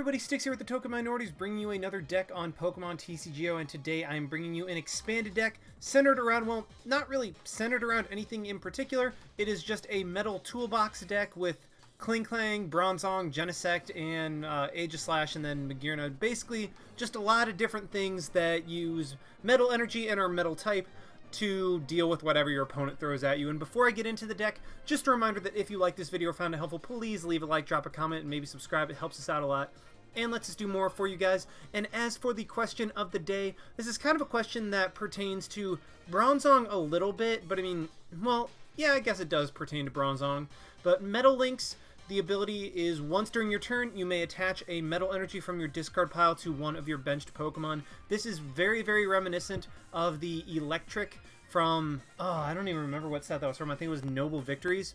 everybody, Sticks here with the Token Minorities, bringing you another deck on Pokemon TCGO, and today I'm bringing you an expanded deck centered around, well, not really centered around anything in particular. It is just a metal toolbox deck with Klinklang, Bronzong, Genesect, and Aegislash, and then Magearna. Basically, just a lot of different things that use metal energy and are metal type to deal with whatever your opponent throws at you. And before I get into the deck, just a reminder that if you like this video or found it helpful, please leave a like, drop a comment, and maybe subscribe. It helps us out a lot and lets us do more for you guys. And as for the question of the day, this is kind of a question that pertains to Bronzong a little bit, but I mean, well, yeah, I guess it does pertain to Bronzong. But Metal Links, the ability is once during your turn, you may attach a metal energy from your discard pile to one of your benched Pokemon. This is very, very reminiscent of the Electric from, oh, I don't even remember what set that was from. I think it was Noble Victories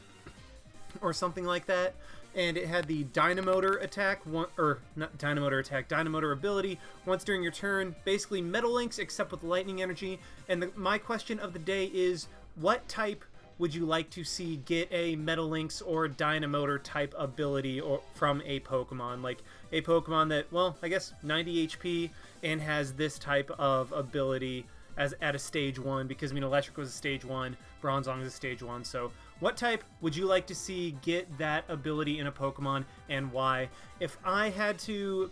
or something like that. And it had the Dynamotor attack, Dynamotor ability once during your turn. Basically Metal Links except with lightning energy. And my question of the day is, what type would you like to see get a Metal Links or Dynamotor type ability or from a Pokemon? Like a Pokemon that, well, I guess 90 HP and has this type of ability as at a stage 1, because I mean Electric was a stage 1, Bronzong is a stage 1, so what type would you like to see get that ability in a Pokemon and why? If I had to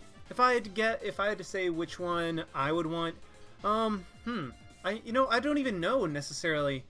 say which one I would want, I don't even know necessarily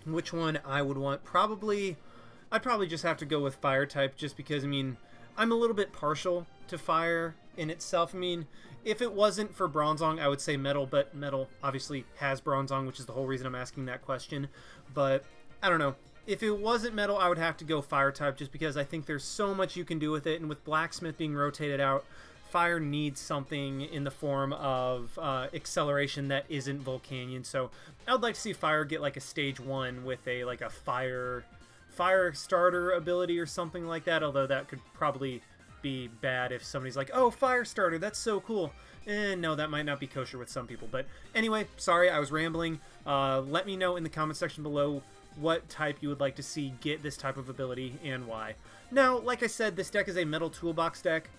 which one I would want. I'd probably just have to go with Fire type, just because, I mean, I'm a little bit partial to Fire in itself. I mean, if it wasn't for Bronzong, I would say Metal, but Metal obviously has Bronzong, which is the whole reason I'm asking that question. But, I don't know. If it wasn't Metal, I would have to go Fire type, just because I think there's so much you can do with it, and with Blacksmith being rotated out, Fire needs something in the form of acceleration that isn't Volcanion. So I would like to see Fire get like a stage 1 with like a Fire starter ability or something like that, although that could probably be bad if somebody's like, oh, Fire starter, that's so cool. No, that might not be kosher with some people. But anyway, sorry, I was rambling. Let me know in the comment section below what type you would like to see get this type of ability and why. Now, like I said, this deck is a metal toolbox deck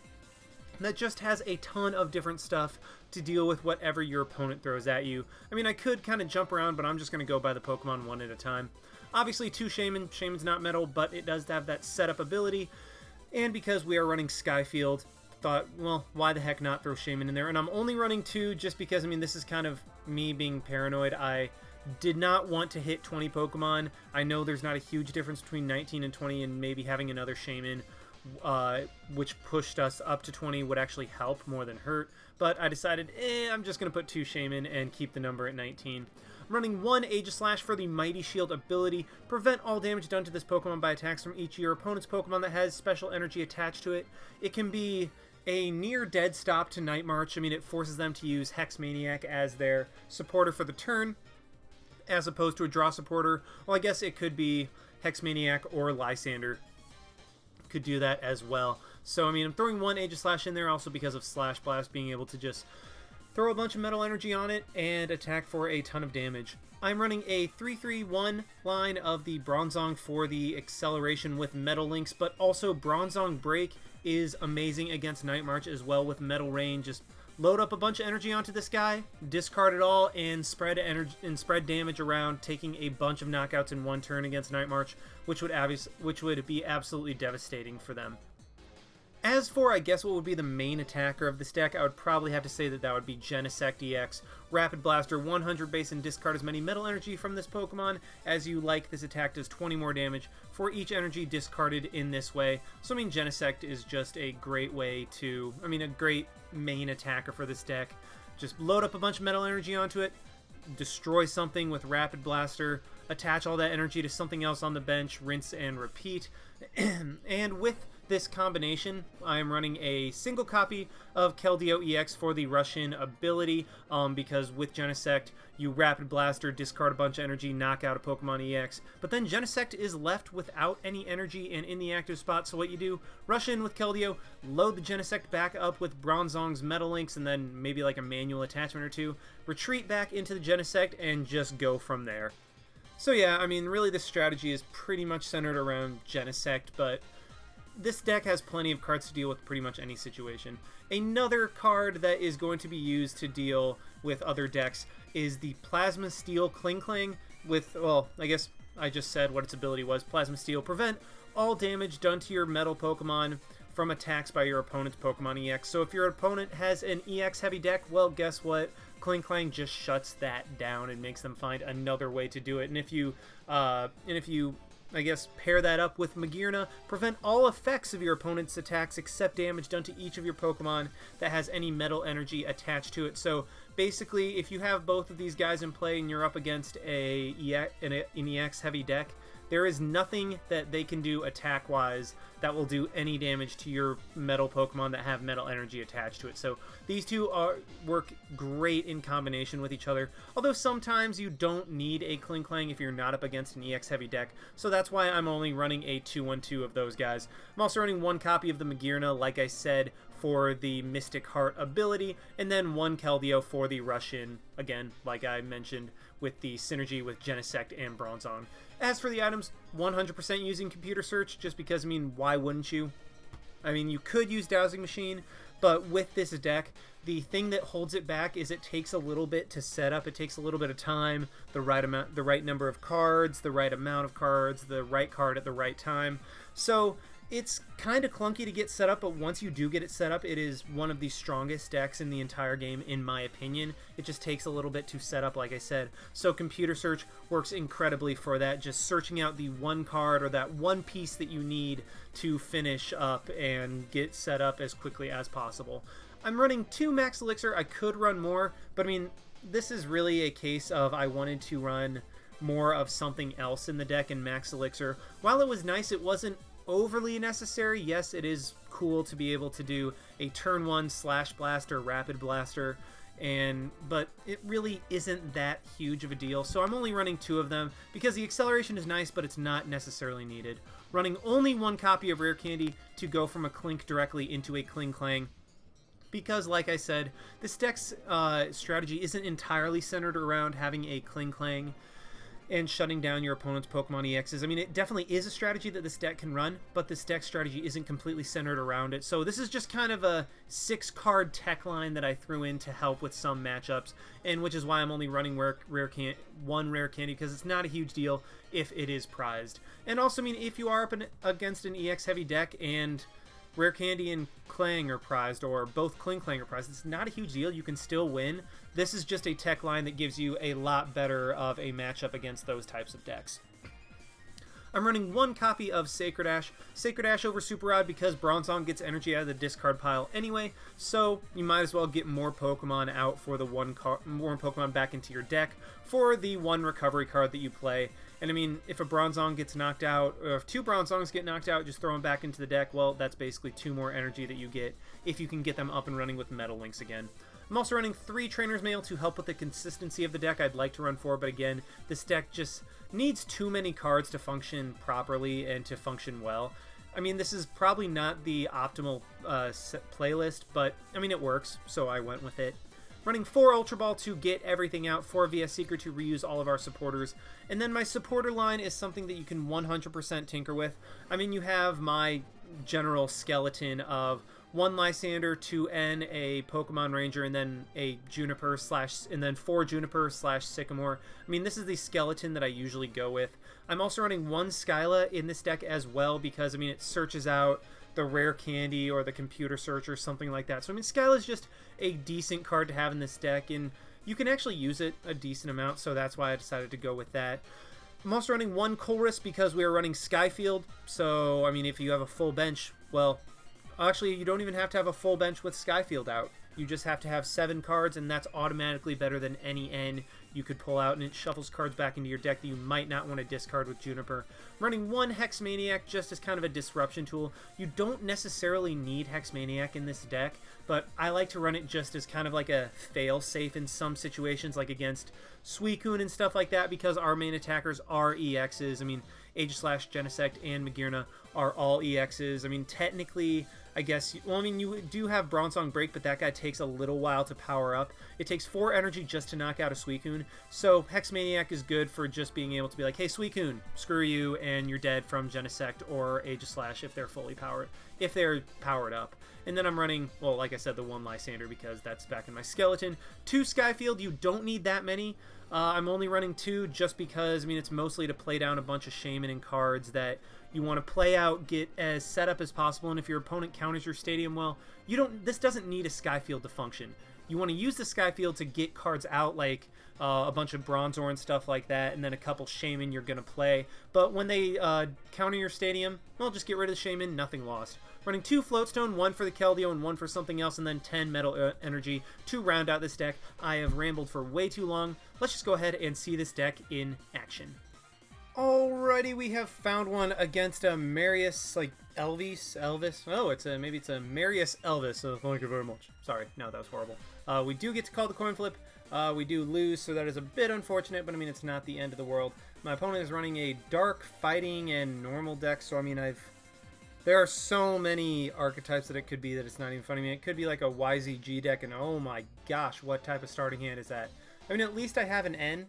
that just has a ton of different stuff to deal with whatever your opponent throws at you. I mean, I could kind of jump around, but I'm just going to go by the Pokemon one at a time. Obviously, 2 Shaman. Shaman's not metal, but it does have that setup ability. And because we are running Skyfield, thought, well, why the heck not throw Shaman in there? And I'm only running 2 just because, I mean, this is kind of me being paranoid. I did not want to hit 20 Pokemon. I know there's not a huge difference between 19 and 20, and maybe having another Shaman, which pushed us up to 20, would actually help more than hurt. But I decided, I'm just going to put 2 Shaman and keep the number at 19. I'm running 1 Aegislash for the Mighty Shield ability. Prevent all damage done to this Pokemon by attacks from each of your opponent's Pokemon that has special energy attached to it. It can be a near dead stop to Night March. I mean, it forces them to use Hex Maniac as their supporter for the turn, as opposed to a draw supporter. Well, I guess it could be Hex Maniac or Lysander could do that as well. So, I mean, I'm throwing 1 Aegislash in there also because of Slash Blast being able to just throw a bunch of metal energy on it and attack for a ton of damage. I'm running a 3-3-1 line of the Bronzong for the acceleration with Metal Links, but also Bronzong Break is amazing against Night March as well with Metal Rain. Just load up a bunch of energy onto this guy, discard it all, and spread energy and spread damage around, taking a bunch of knockouts in one turn against Night March, which would be absolutely devastating for them. As for, I guess, what would be the main attacker of this deck, I would probably have to say that would be Genesect EX. Rapid Blaster, 100 base, and discard as many metal energy from this Pokemon as you like. This attack does 20 more damage for each energy discarded in this way. So, I mean, Genesect is just a great way to, I mean, a great main attacker for this deck. Just load up a bunch of metal energy onto it, destroy something with Rapid Blaster, attach all that energy to something else on the bench, rinse and repeat. And with this combination, I'm running a single copy of Keldeo EX for the Russian ability, because with Genesect, you Rapid Blaster, discard a bunch of energy, knock out a Pokemon EX, but then Genesect is left without any energy and in the active spot, so what you do, rush in with Keldeo, load the Genesect back up with Bronzong's Metal Links, and then maybe like a manual attachment or 2, retreat back into the Genesect, and just go from there. So yeah, I mean, really this strategy is pretty much centered around Genesect, but this deck has plenty of cards to deal with pretty much any situation. Another card that is going to be used to deal with other decks is the Plasma Steel Klinklang with, well, I guess I just said what its ability was. Plasma Steel, prevent all damage done to your metal Pokemon from attacks by your opponent's Pokemon EX. So if your opponent has an EX heavy deck, well, guess what? Klinklang just shuts that down and makes them find another way to do it. And if you, I guess, pair that up with Magearna, prevent all effects of your opponent's attacks except damage done to each of your Pokemon that has any metal energy attached to it. So basically, if you have both of these guys in play and you're up against an EX heavy deck, there is nothing that they can do attack-wise that will do any damage to your metal Pokemon that have metal energy attached to it. So these two work great in combination with each other, although sometimes you don't need a Klinklang if you're not up against an EX-heavy deck, so that's why I'm only running a 2-1-2 of those guys. I'm also running one copy of the Magearna, like I said, for the Mystic Heart ability, and then one Keldeo for the Rush-In, again, like I mentioned, with the synergy with Genesect and Bronzong. As for the items, 100% using computer search, just because, I mean, why wouldn't you? I mean, you could use Dowsing Machine, but with this deck, the thing that holds it back is it takes a little bit to set up. It takes a little bit of time, the right amount, the right number of cards, the right amount of cards, the right card at the right time. So it's kind of clunky to get set up, but once you do get it set up, it is one of the strongest decks in the entire game, in my opinion. It just takes a little bit to set up, like I said. So computer search works incredibly for that, just searching out the one card or that one piece that you need to finish up and get set up as quickly as possible. I'm running 2 Max Elixir. I could run more, but I mean, this is really a case of I wanted to run more of something else in the deck, and Max Elixir, while it was nice, it wasn't overly necessary. Yes, it is cool to be able to do a turn 1 Slash Blaster, Rapid Blaster, but it really isn't that huge of a deal. So I'm only running 2 of them because the acceleration is nice, but it's not necessarily needed. Running only 1 copy of Rare Candy to go from a Klink directly into a Klinklang, because, like I said, this deck's strategy isn't entirely centered around having a Klinklang and shutting down your opponent's Pokemon EXs. I mean, it definitely is a strategy that this deck can run, but this deck strategy isn't completely centered around it. So this is just kind of a 6-card tech line that I threw in to help with some matchups, and which is why I'm only running one Rare Candy, because it's not a huge deal if it is prized. And also, I mean, if you are up against an EX-heavy deck and Rare Candy and Klang are prized, or both Klinklang are prized, it's not a huge deal. You can still win. This is just a tech line that gives you a lot better of a matchup against those types of decks. I'm running 1 copy of Sacred Ash. Sacred Ash over Super Rod because Bronzong gets energy out of the discard pile anyway, so you might as well get more Pokemon out for the more Pokemon back into your deck for the 1 recovery card that you play. And I mean, if a Bronzong gets knocked out, or if 2 Bronzongs get knocked out, just throw them back into the deck, well, that's basically 2 more energy that you get if you can get them up and running with Metal Links again. I'm also running 3 Trainer's Mail to help with the consistency of the deck. I'd like to run 4, but again, this deck just needs too many cards to function properly and to function well. I mean, this is probably not the optimal playlist, but I mean, it works, so I went with it. Running 4 Ultra Ball to get everything out, 4 VS Seeker to reuse all of our supporters, and then my supporter line is something that you can 100% tinker with. I mean, you have my general skeleton of 1 Lysander, 2 N, a Pokemon Ranger, and then a Juniper and then 4 Juniper / Sycamore. I mean, this is the skeleton that I usually go with. I'm also running 1 Skyla in this deck as well because, I mean, it searches out the Rare Candy or the Computer Search or something like that. So, I mean, Skyla is just a decent card to have in this deck, and you can actually use it a decent amount, so that's why I decided to go with that. I'm also running 1 Colress because we are running Skyfield, so, I mean, if you have a full bench, well, actually, you don't even have to have a full bench with Skyfield out. You just have to have 7 cards, and that's automatically better than any N you could pull out, and it shuffles cards back into your deck that you might not want to discard with Juniper. I'm running 1 Hex Maniac just as kind of a disruption tool. You don't necessarily need Hex Maniac in this deck, but I like to run it just as kind of like a fail-safe in some situations, like against Suicune and stuff like that, because our main attackers are EXs. I mean, Aegislash, Genesect, and Magearna are all EXs. I mean, technically, I guess, well, I mean, you do have Bronzong Break, but that guy takes a little while to power up. It takes 4 energy just to knock out a Suicune, so Hex Maniac is good for just being able to be like, hey, Suicune, screw you, and you're dead from Genesect or Aegislash if they're fully powered, if they're powered up. And then I'm running, well, like I said, the 1 Lysander because that's back in my skeleton. 2 Skyfield, you don't need that many. I'm only running 2 just because, I mean, it's mostly to play down a bunch of Shaman and cards that you want to play out, get as set up as possible, and if your opponent counters your stadium well, this doesn't need a Skyfield to function. You want to use the Skyfield to get cards out like a bunch of Bronzor and stuff like that, and then a couple Shaman you're going to play. But when they counter your stadium, well, just get rid of the Shaman, nothing lost. Running 2 Floatstone, 1 for the Keldeo and 1 for something else, and then 10 Metal Energy to round out this deck. I have rambled for way too long. Let's just go ahead and see this deck in action. Alrighty, we have found one against a Marius, like, Elvis? Oh, maybe it's a Marius Elvis, so thank you very much. Sorry, no, that was horrible. We do get to call the coin flip. We do lose, so that is a bit unfortunate, but I mean, it's not the end of the world. My opponent is running a dark, fighting, and normal deck, so I mean, there are so many archetypes that it could be that it's not even funny. I mean, it could be like a YZG deck, and oh my gosh, what type of starting hand is that? I mean, at least I have an N,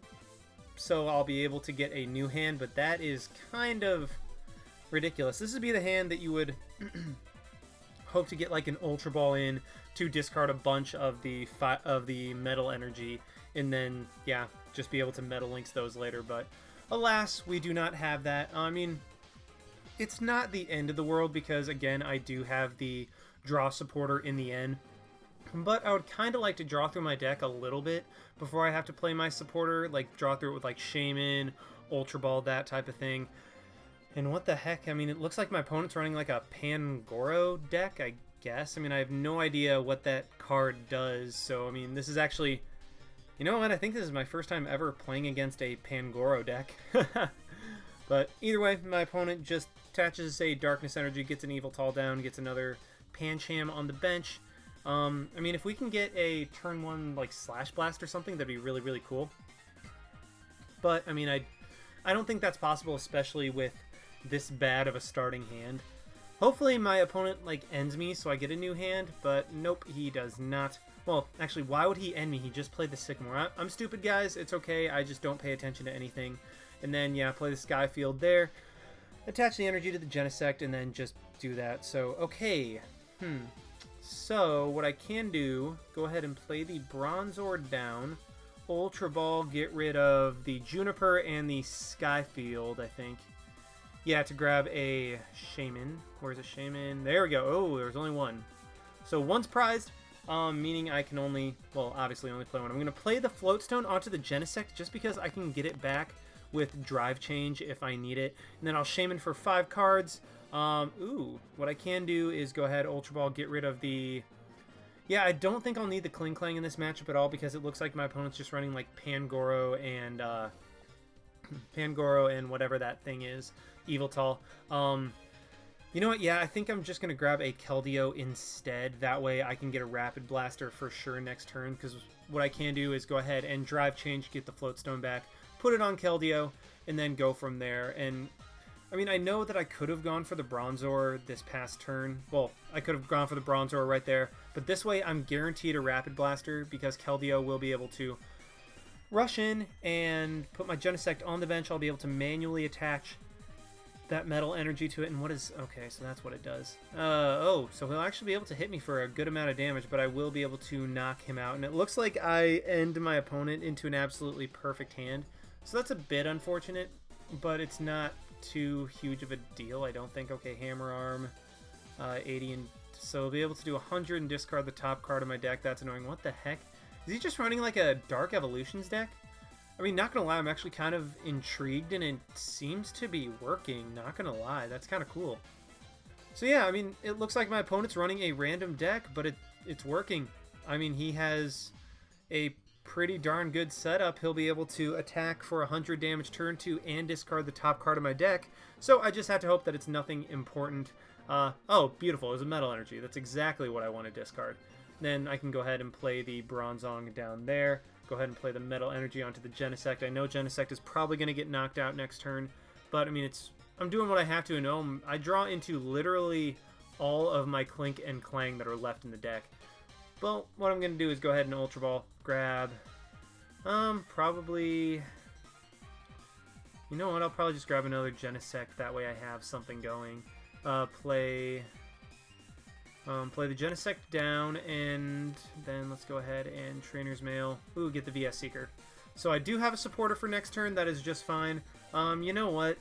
so I'll be able to get a new hand, but that is kind of ridiculous. This would be the hand that you would hope to get like an Ultra Ball in to discard a bunch of the Metal Energy, and then, yeah, just be able to Metal Links those later, but alas, we do not have that. I mean, it's not the end of the world because, again, I do have the draw supporter in the end. But I would kind of like to draw through my deck a little bit before I have to play my supporter, like draw through it with like Shaman, Ultra Ball, that type of thing. And what the heck? I mean, it looks like my opponent's running like a Pangoro deck, I guess. I mean, I have no idea what that card does. So, I mean, this is actually... You know what? I think this is my first time ever playing against a Pangoro deck. But either way, my opponent just attaches a Darkness Energy, gets an Evil Tall down, gets another Pancham on the bench. I mean, if we can get a turn 1 like Slash Blast or something, that'd be really, really cool. But I mean, I don't think that's possible, especially with this bad of a starting hand. Hopefully my opponent like ends me so I get a new hand, but nope, he does not. Well, actually, why would he end me? He just played the Sycamore. I'm stupid, guys. It's okay. I just don't pay attention to anything. And then, yeah, play the Skyfield there. Attach the energy to the Genesect, and then just do that. So, okay. So, what I can do, go ahead and play the Bronzor down. Ultra Ball, get rid of the Juniper and the Skyfield, I think. Yeah, to grab a Shaman. Where's a Shaman? There we go. Oh, there's only one. So, one's prized, meaning I can only, well, obviously only play one. I'm going to play the Floatstone onto the Genesect just because I can get it back with Drive Change if I need it. And then I'll Shaman for 5 cards. What I can do is go ahead, Ultra Ball, get rid of the... Yeah, I don't think I'll need the Klinklang in this matchup at all because it looks like my opponent's just running like Pangoro and whatever that thing is, Evil Tall. You know what? Yeah, I think I'm just going to grab a Keldeo instead. That way I can get a Rapid Blaster for sure next turn because what I can do is go ahead and Drive Change, get the Floatstone back, put it on Keldeo, and then go from there. And I mean, I know that I could have gone for the Bronzor this past turn. Well, I could have gone for the Bronzor right there. But this way, I'm guaranteed a Rapid Blaster because Keldeo will be able to rush in and put my Genesect on the bench. I'll be able to manually attach that Metal Energy to it. And what is... Okay, so that's what it does. So he'll actually be able to hit me for a good amount of damage, but I will be able to knock him out. And it looks like I end my opponent into an absolutely perfect hand. So that's a bit unfortunate, but it's not too huge of a deal, I don't think. Okay, Hammer Arm, 80, and so I'll be able to do 100 and discard the top card of my deck. That's annoying. What the heck? Is he just running like a Dark Evolutions deck? I mean, not gonna lie, I'm actually kind of intrigued, and it seems to be working, not gonna lie. That's kind of cool. So yeah, I mean, it looks like my opponent's running a random deck, but it's working. I mean, he has a pretty darn good setup. He'll be able to attack for 100 damage turn 2 and discard the top card of my deck. So I just have to hope that it's nothing important. Oh, beautiful. It was a Metal Energy. That's exactly what I want to discard. Then I can go ahead and play the Bronzong down there. Go ahead and play the Metal Energy onto the Genesect. I know Genesect is probably going to get knocked out next turn, but I mean, I'm doing what I have to, and I draw into literally all of my Klink and Klang that are left in the deck. Well, what I'm going to do is go ahead and Ultra Ball, grab, probably, you know what, I'll probably just grab another Genesect, that way I have something going. Play the Genesect down, and then let's go ahead and Trainer's Mail. Ooh, get the VS Seeker. So I do have a supporter for next turn, that is just fine. You know what?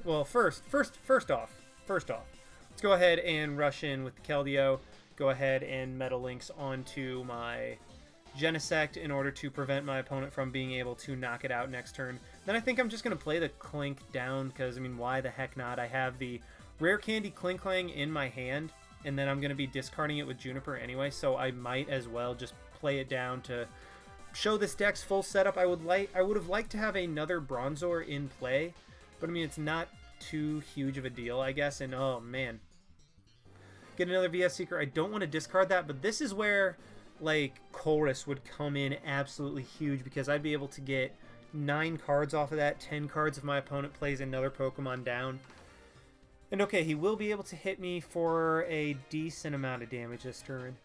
Well, first off, let's go ahead and rush in with the Keldeo. Go ahead and Metal Links onto my Genesect in order to prevent my opponent from being able to knock it out next turn. Then I think I'm just going to play the Klink down, because, I mean, why the heck not? I have the Rare Candy Klinklang in my hand, and then I'm going to be discarding it with Juniper anyway, so I might as well just play it down to show this deck's full setup. I would have liked to have another Bronzor in play, but I mean, it's not too huge of a deal, I guess, and oh man. Get another VS Seeker. I don't want to discard that, but this is where, like, Chorus would come in absolutely huge, because I'd be able to get 9 cards off of that, 10 cards if my opponent plays another Pokemon down. And okay, he will be able to hit me for a decent amount of damage this turn.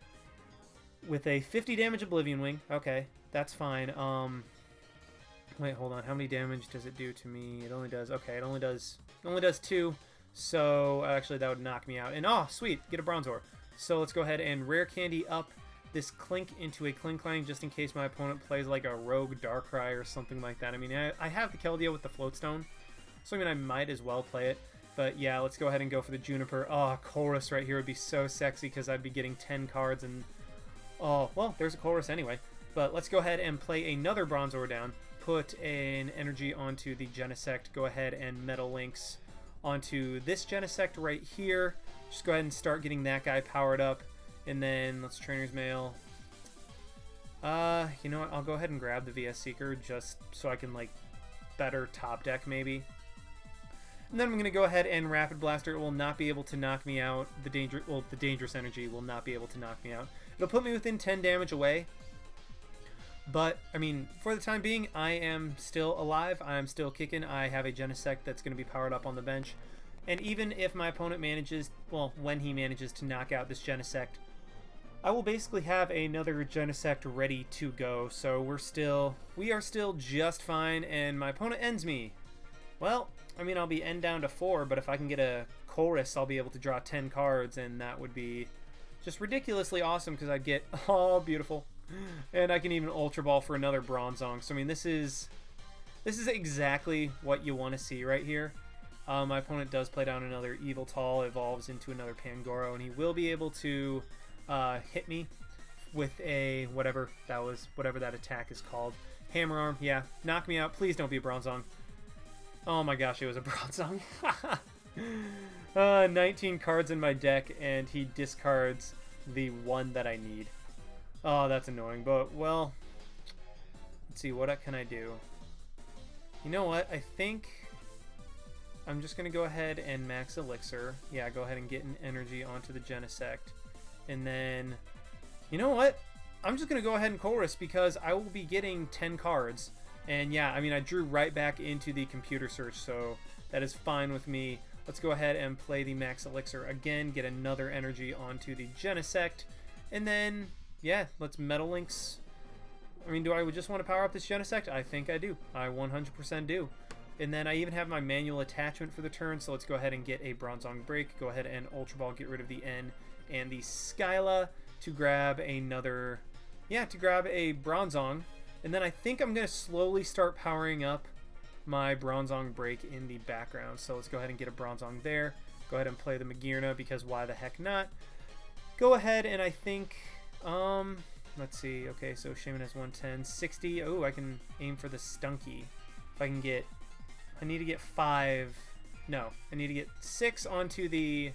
With a 50 damage Oblivion Wing. Okay, that's fine. Wait, hold on. How many damage does it do to me? It only does, okay, it only does 2. So, actually, that would knock me out. And, oh, sweet, get a Bronzor. So, let's go ahead and Rare Candy up this Klink into a Klinklang, just in case my opponent plays, like, a Rogue Darkrai or something like that. I mean, I have the Keldeo with the Floatstone, so, I mean, I might as well play it. But, yeah, let's go ahead and go for the Juniper. Oh, Chorus right here would be so sexy, because I'd be getting 10 cards, and, oh, well, there's a Chorus anyway. But let's go ahead and play another Bronzor down, put an energy onto the Genesect, go ahead and Metal Links onto this Genesect right here. Just go ahead and start getting that guy powered up. And then let's Trainer's Mail. You know what? I'll go ahead and grab the VS Seeker just so I can, like, better top deck maybe. And then I'm going to go ahead and Rapid Blaster. It will not be able to knock me out. The Dangerous Energy will not be able to knock me out. It'll put me within 10 damage away. But, I mean, for the time being, I am still alive. I am still kicking. I have a Genesect that's going to be powered up on the bench. And even if my opponent manages, well, when he manages to knock out this Genesect, I will basically have another Genesect ready to go. So we are still just fine, and my opponent ends me. Well, I mean, I'll be end down to 4, but if I can get a Chorus, I'll be able to draw 10 cards, and that would be just ridiculously awesome, because I'd get, oh, beautiful. And I can even Ultra Ball for another Bronzong. So, I mean, this is exactly what you want to see right here. My opponent does play down another Yveltal, evolves into another Pangoro, and he will be able to hit me with a whatever that attack is called. Hammer Arm, yeah, knock me out. Please don't be a Bronzong. Oh my gosh, it was a Bronzong. 19 cards in my deck, and he discards the one that I need. Oh, that's annoying, but, well, let's see, what can I do? You know what, I think I'm just going to go ahead and max Elixir. Yeah, go ahead and get an energy onto the Genesect. And then, you know what, I'm just going to go ahead and Chorus, because I will be getting 10 cards. And yeah, I mean, I drew right back into the computer search, so that is fine with me. Let's go ahead and play the max Elixir again, get another energy onto the Genesect, and then, yeah, let's Metal Links. I mean, do I just want to power up this Genesect? I think I do. I 100% do. And then I even have my manual attachment for the turn, so let's go ahead and get a Bronzong Break. Go ahead and Ultra Ball, get rid of the N and the Skyla to grab another, yeah, to grab a Bronzong. And then I think I'm going to slowly start powering up my Bronzong Break in the background. So let's go ahead and get a Bronzong there. Go ahead and play the Magearna, because why the heck not? Go ahead and I think, let's see. Okay, so Shaman has 110, 60. Oh, I can aim for the Stunky. If I can get, I need to get 5. No, I need to get 6 onto the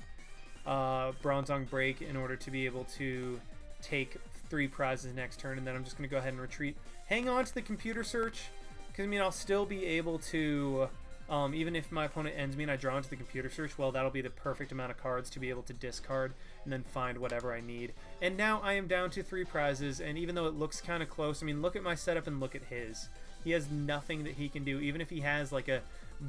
Bronzong Break in order to be able to take 3 prizes next turn, and then I'm just going to go ahead and retreat. Hang on to the computer search, because, I mean, I'll still be able to, even if my opponent ends me and I draw into the computer search, well, that'll be the perfect amount of cards to be able to discard and then find whatever I need. And now I am down to 3 prizes, and even though it looks kind of close, I mean, look at my setup and look at his. He has nothing that he can do, even if he has, like, a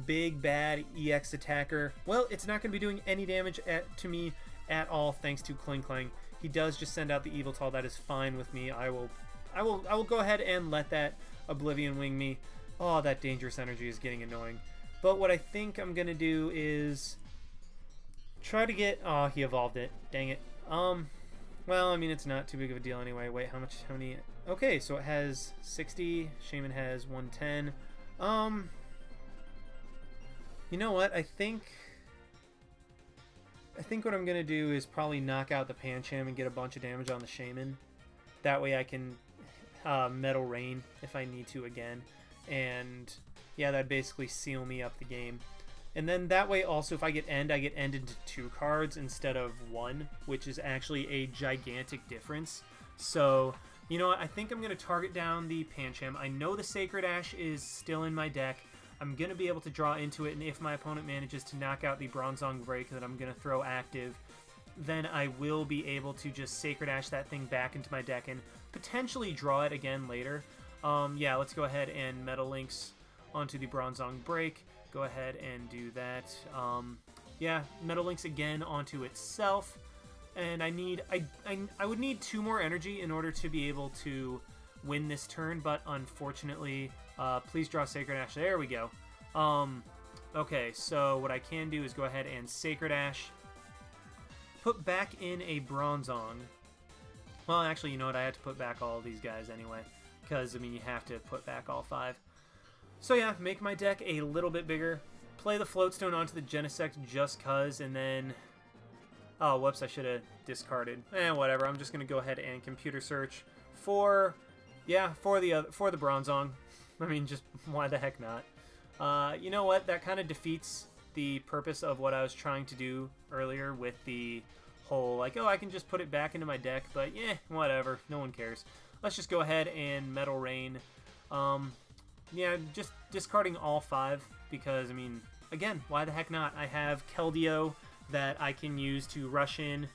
big, bad EX attacker. Well, it's not going to be doing any damage to me at all thanks to Klinklang. He does just send out the Evil Tall. That is fine with me. I will go ahead and let that Oblivion Wing me. Oh, that Dangerous Energy is getting annoying. But what I think I'm going to do is try to get... Oh, he evolved it. Dang it. Well, I mean, it's not too big of a deal anyway. Wait, how many... Okay, so it has 60. Shaman has 110. You know what? I think what I'm going to do is probably knock out the Pancham and get a bunch of damage on the Shaman. That way I can Metal Rain if I need to again. And yeah, that'd basically seal me up the game. And then that way also if I get End into 2 cards instead of 1, which is actually a gigantic difference. So, you know what? I think I'm going to target down the Pancham. I know the Sacred Ash is still in my deck. I'm going to be able to draw into it, and if my opponent manages to knock out the Bronzong Break that I'm going to throw active, then I will be able to just Sacred Ash that thing back into my deck and potentially draw it again later. Yeah, let's go ahead and Metal Links onto the Bronzong Break. Go ahead and do that. Yeah, Metal Links again onto itself. And I would need 2 more energy in order to be able to win this turn, but unfortunately, please draw Sacred Ash. There we go. Okay, so what I can do is go ahead and Sacred Ash, put back in a Bronzong. Well, actually, you know what? I had to put back all of these guys anyway, because, I mean, you have to put back all 5. So yeah, make my deck a little bit bigger, play the Floatstone onto the Genesect just cuz, and then... Oh, whoops, I should have discarded. Whatever, I'm just going to go ahead and computer search for... Yeah, for the Bronzong. I mean, just why the heck not? You know what? That kind of defeats the purpose of what I was trying to do earlier with the whole, like, oh, I can just put it back into my deck, but yeah, whatever. No one cares. Let's just go ahead and Metal Rain. Yeah, just discarding all 5 because, I mean, again, why the heck not? I have Keldeo that I can use to rush in,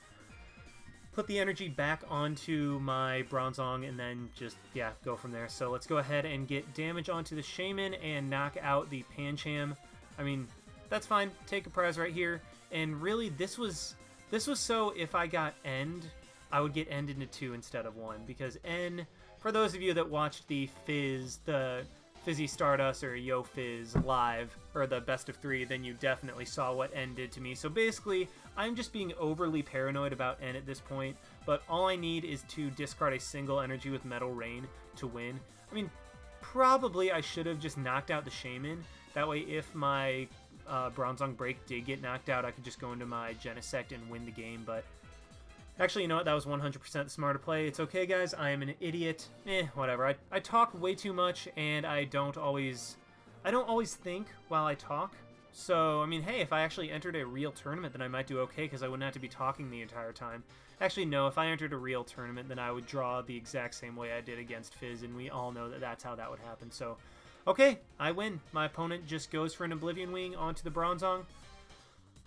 put the energy back onto my Bronzong, and then just, yeah, go from there. So let's go ahead and get damage onto the Shaman and knock out the Pancham. I mean, that's fine. Take a prize right here. And really, this was so if I got End, I would get End into 2 instead of 1. Because N, for those of you that watched the Fizzy Stardust or Yo Fizz live, or the best of 3, then you definitely saw what N did to me. So basically, I'm just being overly paranoid about N at this point, but all I need is to discard a single energy with Metal Rain to win. I mean, probably I should have just knocked out the Shaman. That way, if my Bronzong Break did get knocked out, I could just go into my Genesect and win the game, but... Actually, you know what? That was 100% the smarter play. It's okay, guys. I am an idiot. Whatever. I talk way too much, and I don't always think while I talk. So, I mean, hey, if I actually entered a real tournament, then I might do okay, because I wouldn't have to be talking the entire time. Actually, no. If I entered a real tournament, then I would draw the exact same way I did against Fizz, and we all know that that's how that would happen. So, okay, I win. My opponent just goes for an Oblivion Wing onto the Bronzong.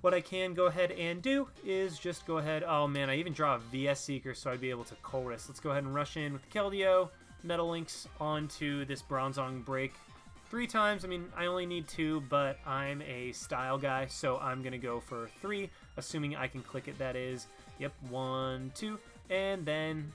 What I can go ahead and do is just go ahead... Oh, man, I even draw a VS Seeker, so I'd be able to Colress. Let's go ahead and rush in with Keldeo. Metal Links onto this Bronzong Break 3 times. I mean, I only need 2, but I'm a style guy, so I'm going to go for 3, assuming I can click it, that is. Yep, 1, 2, and then...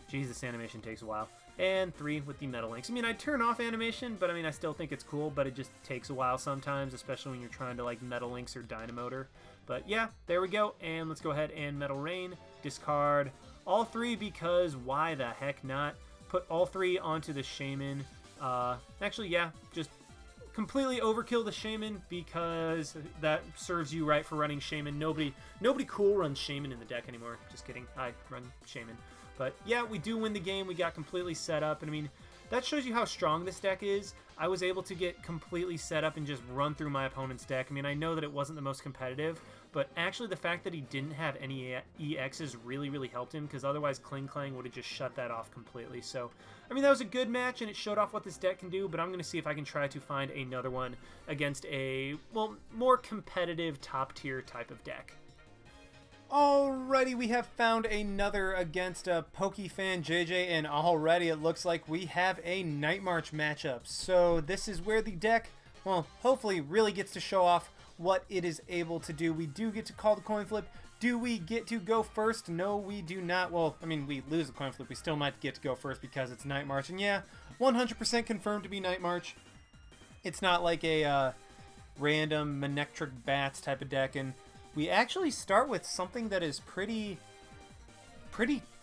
Jeez, this animation takes a while. And 3 with the Metal Links. I mean, I'd turn off animation, but I mean, I still think it's cool, but it just takes a while sometimes, especially when you're trying to, like, Metal Links or Dynamotor. But yeah, there we go, and let's go ahead and Metal Rain, discard all 3, because why the heck not? Put all 3 onto the Shaman. Actually, yeah, just completely overkill the Shaman, because that serves you right for running Shaman. Nobody cool runs Shaman in the deck anymore. Just kidding, I run Shaman. But yeah, we do win the game. We got completely set up, and I mean, that shows you how strong this deck is. I was able to get completely set up and just run through my opponent's deck. I mean, I know that it wasn't the most competitive, but actually the fact that he didn't have any EXs really, really helped him, because otherwise Klinklang would have just shut that off completely. So, I mean, that was a good match, and it showed off what this deck can do, but I'm going to see if I can try to find another one against a, well, more competitive top-tier type of deck. Alrighty, we have found another against PokeFan JJ, and already it looks like we have a Night March matchup. So this is where the deck, well, hopefully really gets to show off what it is able to do. We do get to call the coin flip, Do we get to go first? No, we do not. Well, I mean, we lose the coin flip. We still might get to go first because it's Night March. And yeah, 100% confirmed to be Night March. It's not like a random Manectric Bats type of deck. And we actually start with something that is pretty,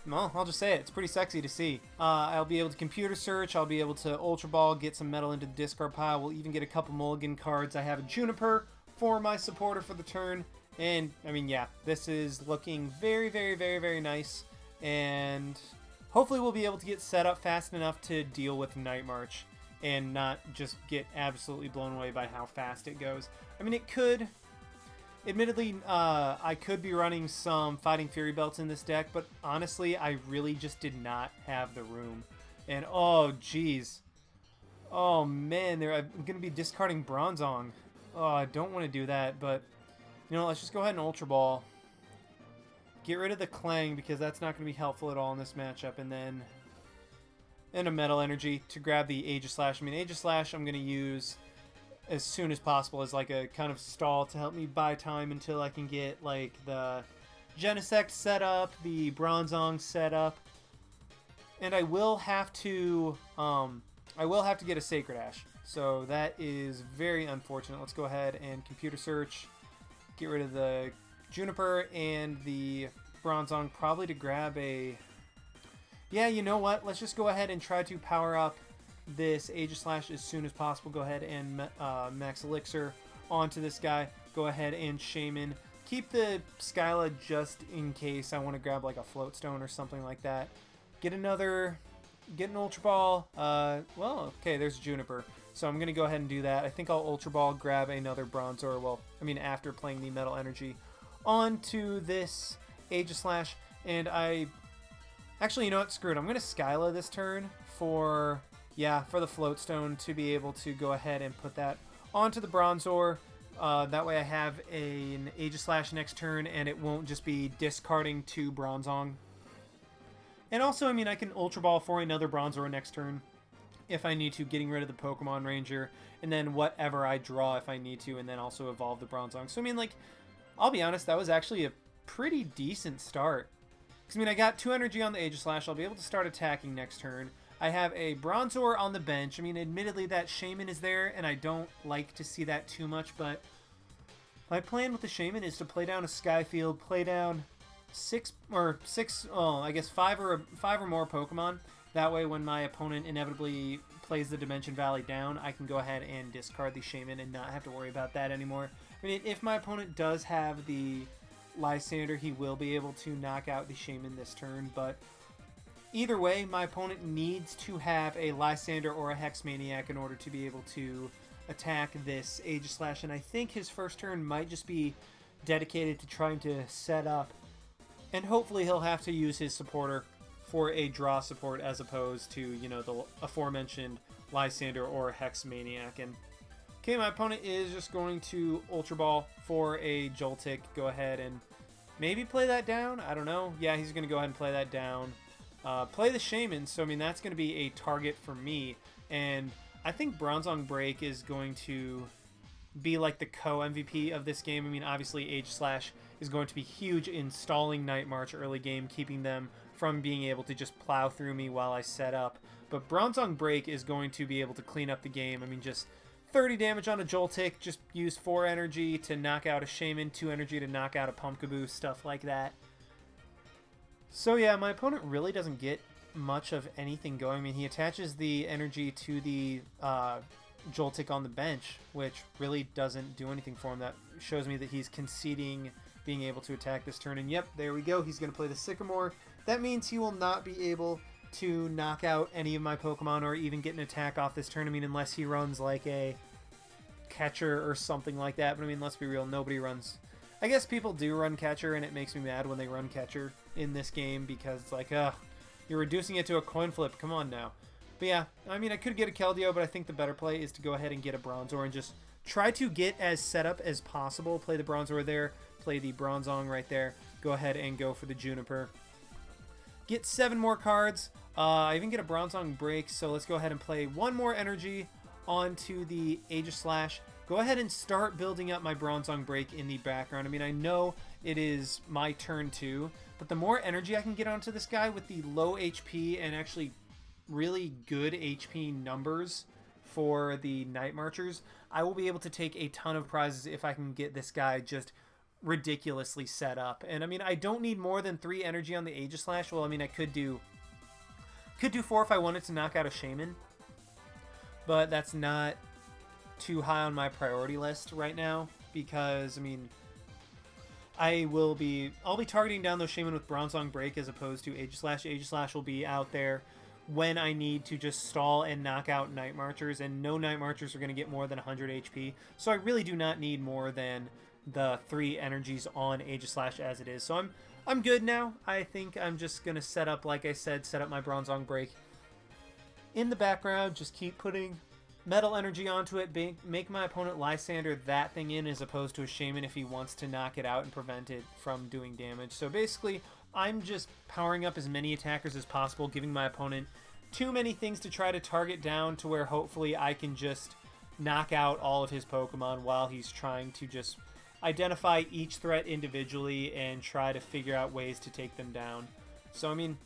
well, I'll just say it. It's pretty sexy to see. I'll be able to computer search. I'll be able to Ultra Ball, get some metal into the discard pile. We'll even get a couple mulligan cards. I have a Juniper for my supporter for the turn. And, I mean, yeah, this is looking very, very, very, very nice. And hopefully we'll be able to get set up fast enough to deal with Night March and not just get absolutely blown away by how fast it goes. I mean, it could. Admittedly, I could be running some Fighting Fury Belts in this deck, but honestly, I really just did not have the room. And, oh, geez. Oh, man, I'm going to be discarding Bronzong. Oh, I don't want to do that, but... You know, let's just go ahead and Ultra Ball. Get rid of the Klang because that's not going to be helpful at all in this matchup. And then a Metal Energy to grab the Aegislash. I mean, Aegislash I'm going to use as soon as possible as like a kind of stall to help me buy time until I can get like the Genesect set up, the Bronzong set up. And I will have to get a Sacred Ash. So that is very unfortunate. Let's go ahead and computer search. Get rid of the Juniper and the Bronzong, probably to grab a... Yeah, you know what? Let's just go ahead and try to power up this Aegislash as soon as possible. Go ahead and Max Elixir onto this guy. Go ahead and Shaman. Keep the Skyla just in case I want to grab like a Floatstone or something like that. Get an Ultra Ball. Well, okay, there's Juniper. So I'm going to go ahead and do that. I think I'll Ultra Ball, grab another Bronzor. Well, I mean, after playing the Metal Energy onto this Aegislash. And actually, you know what? Screw it. I'm going to Skyla this turn for the Floatstone to be able to go ahead and put that onto the Bronzor. That way I have an Aegislash next turn, and it won't just be discarding 2 Bronzong. And also, I mean, I can Ultra Ball for another Bronzor next turn if I need to, getting rid of the Pokemon Ranger, and then whatever I draw if I need to, and then also evolve the Bronzong. So, I mean, like, I'll be honest, that was actually a pretty decent start. Because, I mean, I got 2 energy on the Aegislash. I'll be able to start attacking next turn. I have a Bronzor on the bench. I mean, admittedly, that Shaman is there, and I don't like to see that too much, but my plan with the Shaman is to play down a Skyfield, play down 5 or more Pokemon. That way, when my opponent inevitably plays the Dimension Valley down, I can go ahead and discard the Shaman and not have to worry about that anymore. I mean, if my opponent does have the Lysander, he will be able to knock out the Shaman this turn, but either way, my opponent needs to have a Lysander or a Hex Maniac in order to be able to attack this Aegislash, and I think his first turn might just be dedicated to trying to set up, and hopefully he'll have to use his supporter for a draw support as opposed to, you know, the aforementioned Lysander or Hex Maniac. And okay, my opponent is just going to Ultra Ball for a Joltik. Go ahead and maybe play that down. I don't know. Yeah, he's going to go ahead and play that down. Play the Shaman, so I mean that's going to be a target for me. And I think Bronzong Break is going to be like the co-MVP of this game. I mean, obviously Aegislash is going to be huge in stalling Night March early game, keeping them from being able to just plow through me while I set up. But Bronzong Break is going to be able to clean up the game. I mean, just 30 damage on a Joltik, just use 4 energy to knock out a Shaman, 2 energy to knock out a Pumpkaboo, stuff like that. So yeah, my opponent really doesn't get much of anything going. I mean, he attaches the energy to the Joltik on the bench, which really doesn't do anything for him. That shows me that he's conceding being able to attack this turn. And yep, there we go. He's going to play the Sycamore. That means he will not be able to knock out any of my Pokemon or even get an attack off this turn. I mean, unless he runs like a Catcher or something like that. But I mean, let's be real, nobody runs... I guess people do run Catcher, and it makes me mad when they run Catcher in this game because it's like, ugh, you're reducing it to a coin flip. Come on now. But yeah, I mean, I could get a Keldeo, but I think the better play is to go ahead and get a Bronzor and just try to get as set up as possible. Play the Bronzor there, play the Bronzong right there. Go ahead and go for the Juniper. Get 7 more cards. I even get a Bronzong Break, so let's go ahead and play 1 more energy onto the Aegislash. go ahead and start building up my Bronzong Break in the background. I mean, I know it is my turn 2, but the more energy I can get onto this guy with the low HP and actually really good HP numbers for the Night Marchers, I will be able to take a ton of prizes if I can get this guy just ridiculously set up. And I mean, I don't need more than 3 energy on the Aegislash. Well, I mean, I could do 4 if I wanted to knock out a Shaman, but that's not too high on my priority list right now because, I mean, I'll be targeting down those Shaman with Bronzong Break as opposed to Aegislash. Aegislash will be out there when I need to just stall and knock out Night Marchers, and no Night Marchers are going to get more than 100 HP, so I really do not need more than the 3 energies on Aegislash as it is. So I'm good now. I think I'm just going to set up, like I said, set up my Bronzong Break in the background, just keep putting metal energy onto it, make my opponent Lysander that thing in as opposed to a Shaman if he wants to knock it out and prevent it from doing damage. So basically, I'm just powering up as many attackers as possible, giving my opponent too many things to try to target down to where hopefully I can just knock out all of his Pokemon while he's trying to just identify each threat individually and try to figure out ways to take them down. So, I mean,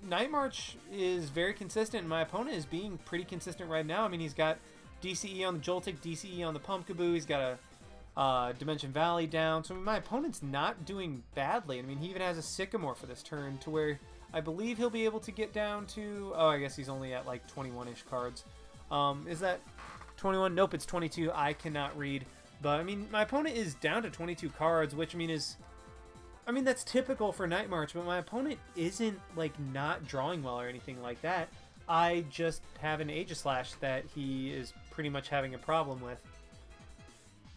Night March is very consistent, and my opponent is being pretty consistent right now. I mean, he's got DCE on the Joltik, DCE on the Pumpkaboo, he's got a Dimension Valley down, so I mean, my opponent's not doing badly. I mean, he even has a Sycamore for this turn to where I believe he'll be able to get down to, oh, I guess he's only at like 21-ish cards. Is that 21? Nope, it's 22. I cannot read. But, I mean, my opponent is down to 22 cards, which, I mean, that's typical for Night March, but my opponent isn't, like, not drawing well or anything like that. I just have an Aegislash that he is pretty much having a problem with.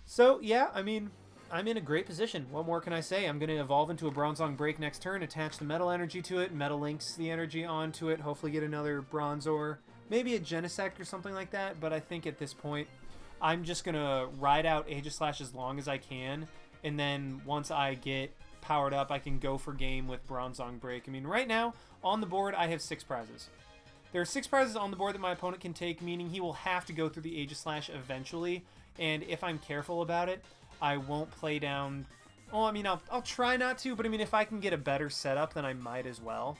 So, yeah, I mean, I'm in a great position. What more can I say? I'm going to evolve into a Bronzong Break next turn, attach the Metal Energy to it, Metal Links the energy onto it, hopefully get another Bronzor, maybe a Genesect or something like that, but I think at this point, I'm just going to ride out Aegislash as long as I can, and then once I get powered up, I can go for game with Bronzong Break. I mean, right now, on the board, I have 6 prizes. There are 6 prizes on the board that my opponent can take, meaning he will have to go through the Aegislash eventually, and if I'm careful about it, I won't play down... Oh, I mean, I'll try not to, but I mean, if I can get a better setup, then I might as well.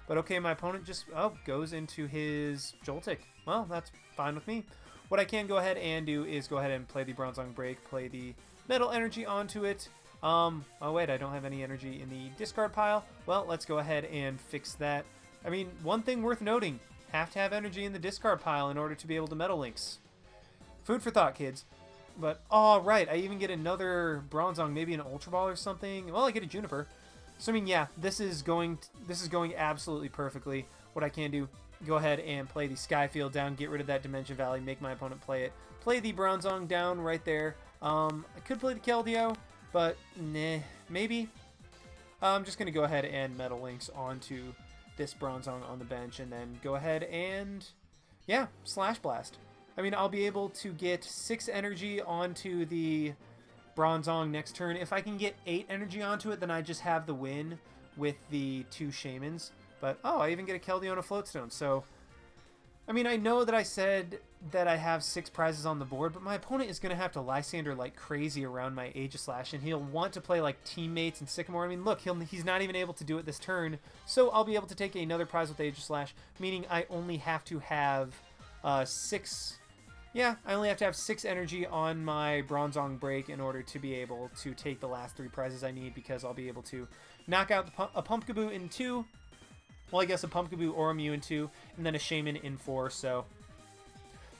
But okay, my opponent just goes into his Joltik. Well, that's fine with me. What I can go ahead and do is go ahead and play the Bronzong Break, play the Metal Energy onto it. Oh wait, I don't have any energy in the discard pile. Well, let's go ahead and fix that. I mean, one thing worth noting, have to have energy in the discard pile in order to be able to Metal Links. Food for thought, kids. But, oh, right, I even get another Bronzong, maybe an Ultra Ball or something. Well, I get a Juniper. So, I mean, yeah, this is going absolutely perfectly. What I can do, go ahead and play the Skyfield down, get rid of that Dimension Valley, make my opponent play it. Play the Bronzong down right there. I could play the Keldeo, but, nah, maybe. I'm just going to go ahead and Metal Links onto this Bronzong on the bench, and then go ahead and, yeah, Slash Blast. I mean, I'll be able to get 6 energy onto the Bronzong next turn. If I can get 8 energy onto it, then I just have the win with the 2 Shamans. But, oh, I even get a Keldeo and a Floatstone. So, I mean, I know that I said that I have 6 prizes on the board, but my opponent is going to have to Lysander like crazy around my Aegislash, and he'll want to play like Teammates and Sycamore. I mean, look, he's not even able to do it this turn, so I'll be able to take another prize with Aegislash, meaning I only have to have 6... Yeah, I only have to have 6 energy on my Bronzong Break in order to be able to take the last 3 prizes I need, because I'll be able to knock out a Pumpkaboo in 2, well, I guess a Pumpkaboo or a Mew in 2, and then a Shaman in 4, so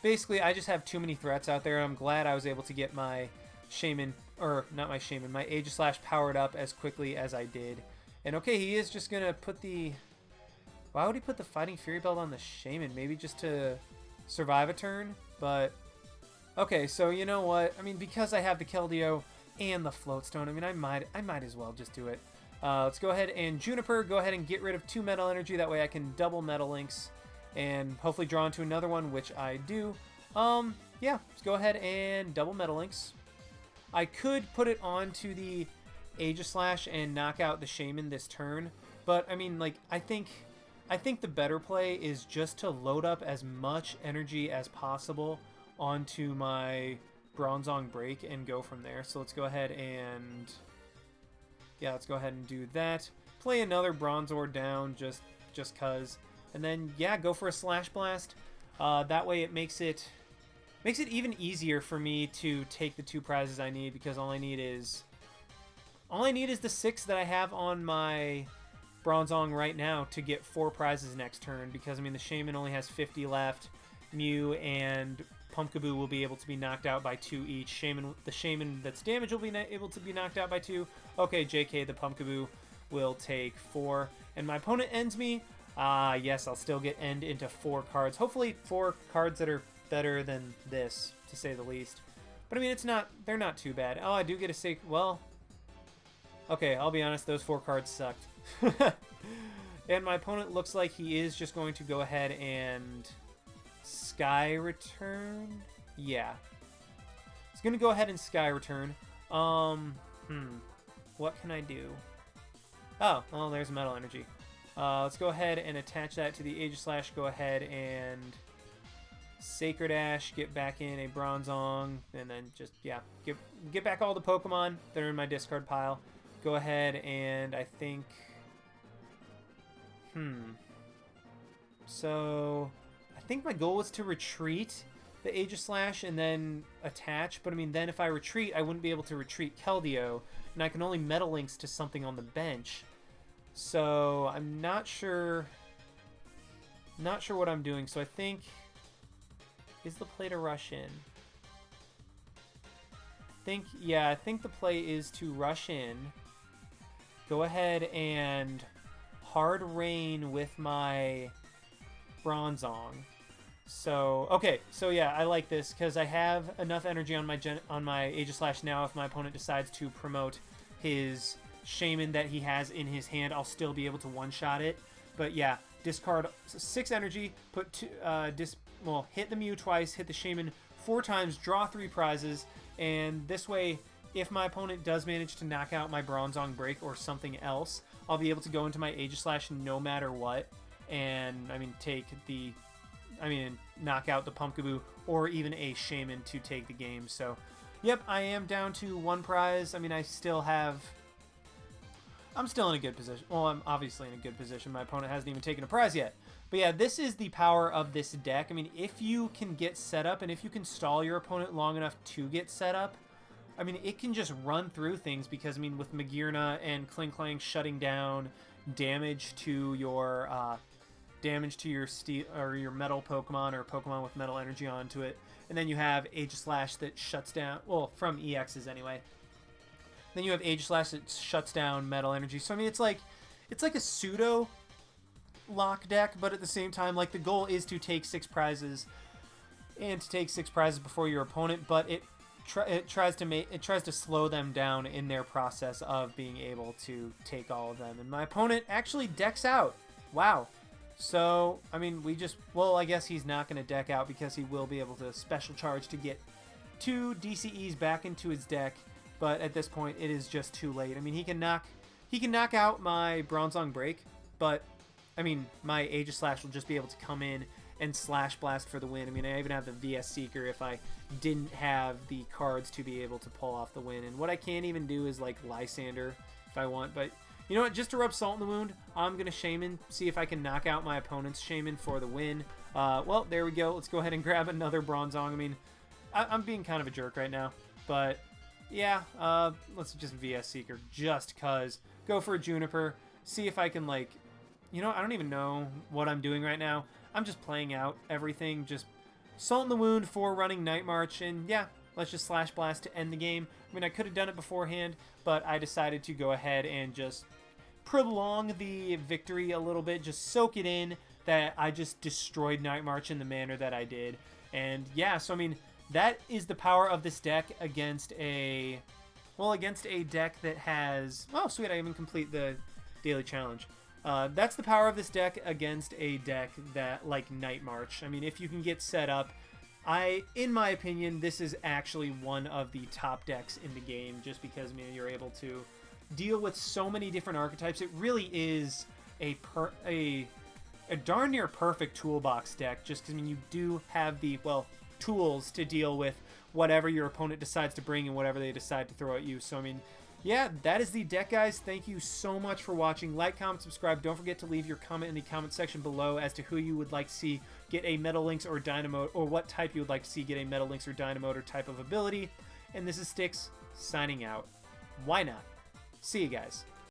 basically I just have too many threats out there, and I'm glad I was able to get my Shaman, or not my Shaman, my Aegislash powered up as quickly as I did. And okay, he is just going to put the... Why would he put the Fighting Fury Belt on the Shaman? Maybe just to survive a turn? But, okay, so you know what? I mean, because I have the Keldeo and the Floatstone, I mean, I might as well just do it. Let's go ahead and Juniper, go ahead and get rid of 2 Metal Energy. That way I can double Metal Links and hopefully draw into another one, which I do. Yeah, let's go ahead and double Metal Links. I could put it onto the Aegislash and knock out the Shaman this turn, but, I mean, like, I think the better play is just to load up as much energy as possible onto my Bronzong Break and go from there. So let's go ahead and... yeah, let's go ahead and do that. Play another Bronzor down just cuz. And then, yeah, go for a Slash Blast. That way it makes it even easier for me to take the 2 prizes I need, because all I need is the 6 that I have on my Bronzong right now to get 4 prizes next turn, because, I mean, the Shaman only has 50 left. Mew and Pumpkaboo will be able to be knocked out by 2 each. The Shaman that's damaged will be able to be knocked out by 2. Okay, JK, the Pumpkaboo will take 4. And my opponent ends me. Yes, I'll still get end into 4 cards. Hopefully 4 cards that are better than this, to say the least. But, I mean, they're not too bad. Oh, I do get a well... okay, I'll be honest, those 4 cards sucked. And my opponent looks like he is just going to go ahead and Sky Return. Yeah. He's going to go ahead and Sky Return. What can I do? Oh, well, there's Metal Energy. Let's go ahead and attach that to the Aegislash. Go ahead and Sacred Ash, get back in a Bronzong, and then just, yeah, get back all the Pokemon that are in my discard pile. Go ahead and I think... so, I think my goal was to retreat the Aegislash and then attach, but I mean, then if I retreat, I wouldn't be able to retreat Keldeo, and I can only Metal Links to something on the bench. So, I'm not sure what I'm doing, so I think... is the play to rush in? I think the play is to rush in. Go ahead and Hard Rain with my Bronzong. So, okay, so yeah, I like this because I have enough energy on my Aegislash now. If my opponent decides to promote his Shaman that he has in his hand, I'll still be able to one-shot it. But yeah, discard 6 energy, put 2, hit the Mew twice, hit the Shaman 4 times, draw 3 prizes, and this way, if my opponent does manage to knock out my Bronzong Break or something else, I'll be able to go into my Aegislash no matter what, and, I mean, knock out the Pumpkaboo or even a Shaman to take the game. So, yep, I am down to 1 prize. I mean, I'm still in a good position. Well, I'm obviously in a good position. My opponent hasn't even taken a prize yet. But yeah, this is the power of this deck. I mean, if you can get set up and if you can stall your opponent long enough to get set up, I mean, it can just run through things because, I mean, with Magearna and Klinklang shutting down damage to your steel or your metal Pokemon or Pokemon with metal energy onto it, and then you have Aegislash that shuts down, well, from EXs anyway. Then you have Aegislash that shuts down metal energy. So I mean, it's like a pseudo lock deck, but at the same time, like, the goal is to take 6 prizes and to take 6 prizes before your opponent, but it tries to slow them down in their process of being able to take all of them. And my opponent actually decks out. Wow. So, I mean, I guess he's not going to deck out because he will be able to special charge to get 2 DCEs back into his deck, but at this point, it is just too late. I mean, he can knock out my Bronzong Break, but, I mean, my Aegislash will just be able to come in and Slash Blast for the win. I mean, I even have the VS Seeker if I didn't have the cards to be able to pull off the win. And what I can't even do is, like, Lysander if I want. But, you know what? Just to rub salt in the wound, I'm going to Shaman, see if I can knock out my opponent's Shaman for the win. Well, there we go. Let's go ahead and grab another Bronzong. I mean, I'm being kind of a jerk right now. But, yeah, let's just VS Seeker just because. Go for a Juniper. See if I can, like... You know, I don't even know what I'm doing right now. I'm just playing out everything, just salt in the wound for running Night March, and yeah, let's just Slash Blast to end the game. I mean, I could have done it beforehand, but I decided to go ahead and just prolong the victory a little bit, just soak it in that I just destroyed Night March in the manner that I did. And yeah, so I mean, that is the power of this deck against a deck that has... Oh, sweet, I even complete the daily challenge. That's the power of this deck against a deck that, like Night March. I mean, if you can get set up, in my opinion, this is actually one of the top decks in the game, just because, I mean, you're able to deal with so many different archetypes. It really is a darn near perfect toolbox deck, just because, I mean, you do have the, well, tools to deal with whatever your opponent decides to bring and whatever they decide to throw at you. So, I mean, yeah, that is the deck, guys. Thank you so much for watching. Like, comment, subscribe. Don't forget to leave your comment in the comment section below as to who you would like to see get a Metal Lynx or Dynamo, or what type you would like to see get a Metal Lynx or Dynamotor type of ability. And this is Styx, signing out. Why not? See you guys.